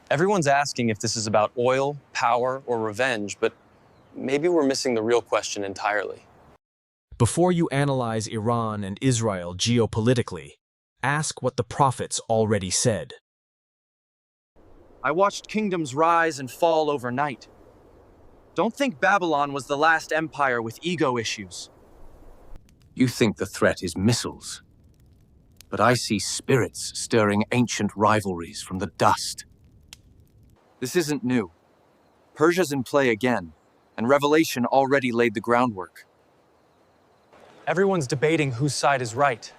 Everyone's asking if this is about oil, power, or revenge, but maybe we're missing the real question entirely. Before you analyze Iran and Israel geopolitically, ask what the prophets already said. I watched kingdoms rise and fall overnight. Don't think Babylon was the last empire with ego issues. You think the threat is missiles, but I see spirits stirring ancient rivalries from the dust. This isn't new. Persia's in play again, and Revelation already laid the groundwork. Everyone's debating whose side is right,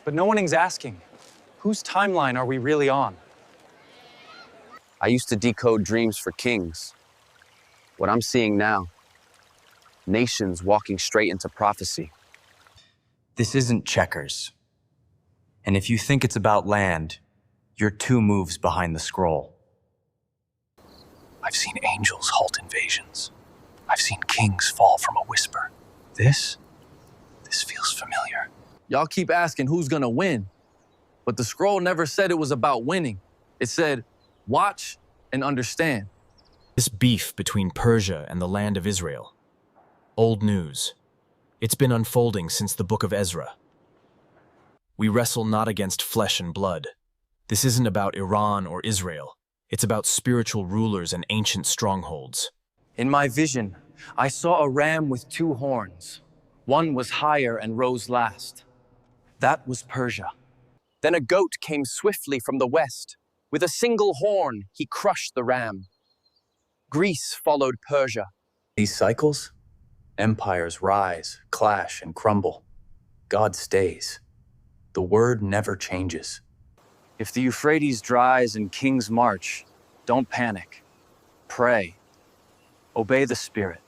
but no one is asking, whose timeline are we really on? I used to decode dreams for kings. What I'm seeing now, nations walking straight into prophecy. This isn't checkers. And if you think it's about land, you're 2 moves behind the scroll. I've seen angels halt invasions. I've seen kings fall from a whisper. This feels familiar. Y'all keep asking who's gonna win, but the scroll never said it was about winning. It said, watch and understand. This beef between Persia and the land of Israel. Old news. It's been unfolding since the book of Ezra. We wrestle not against flesh and blood. This isn't about Iran or Israel. It's about spiritual rulers and ancient strongholds. In my vision, I saw a ram with 2 horns. One was higher and rose last. That was Persia. Then a goat came swiftly from the west. With a single horn, he crushed the ram. Greece followed Persia. These cycles? Empires rise, clash, and crumble. God stays. The word never changes. If the Euphrates dries and kings march, don't panic. Pray. Obey the Spirit.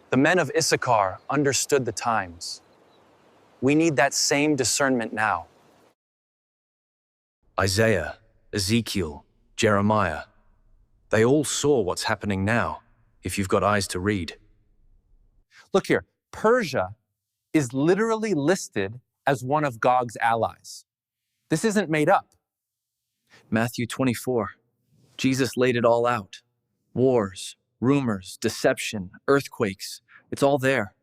The men of Issachar understood the times. We need that same discernment now. Isaiah, Ezekiel, Jeremiah. They all saw what's happening now, if you've got eyes to read. Look here, Persia is literally listed as one of Gog's allies. This isn't made up. Matthew 24, Jesus laid it all out. Wars, rumors, deception, earthquakes, it's all there.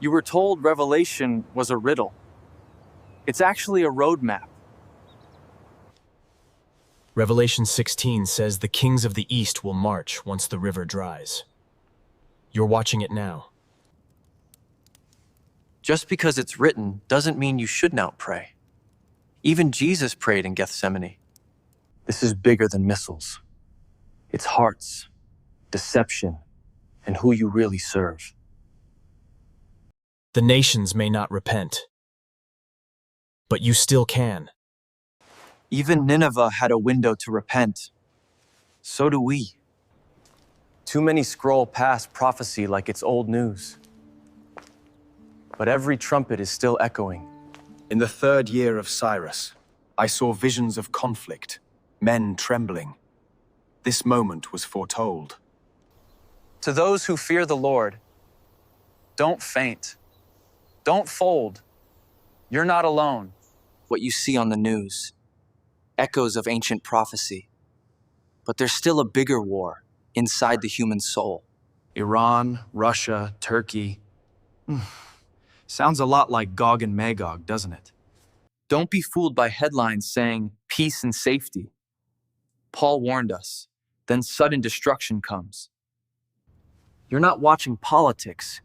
You were told Revelation was a riddle. It's actually a roadmap. Revelation 16 says the kings of the east will march once the river dries. You're watching it now. Just because it's written doesn't mean you should not pray. Even Jesus prayed in Gethsemane. This is bigger than missiles. It's hearts, deception, and who you really serve. The nations may not repent, but you still can. Even Nineveh had a window to repent. So do we. Too many scroll past prophecy like it's old news. But every trumpet is still echoing. In the 3rd year of Cyrus, I saw visions of conflict, men trembling. This moment was foretold. To those who fear the Lord, don't faint. Don't fold. You're not alone. What you see on the news, echoes of ancient prophecy. But there's still a bigger war inside the human soul. Iran, Russia, Turkey. Sounds a lot like Gog and Magog, doesn't it? Don't be fooled by headlines saying peace and safety. Paul warned us, then sudden destruction comes. You're not watching politics.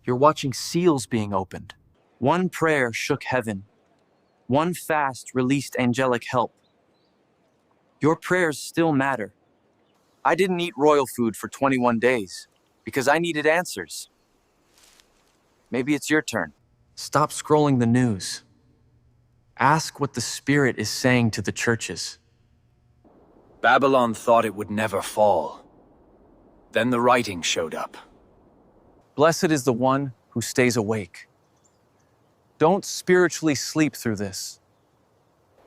You're watching seals being opened. One prayer shook heaven. One fast released angelic help. Your prayers still matter. I didn't eat royal food for 21 days because I needed answers. Maybe it's your turn. Stop scrolling the news. Ask what the Spirit is saying to the churches. Babylon thought it would never fall. Then the writing showed up. Blessed is the one who stays awake. Don't spiritually sleep through this.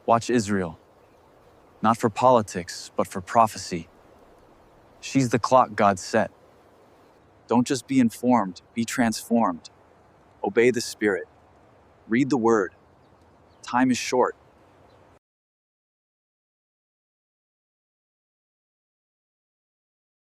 Watch Israel. Not for politics, but for prophecy. She's the clock God set. Don't just be informed, be transformed. Obey the Spirit. Read the Word. Time is short.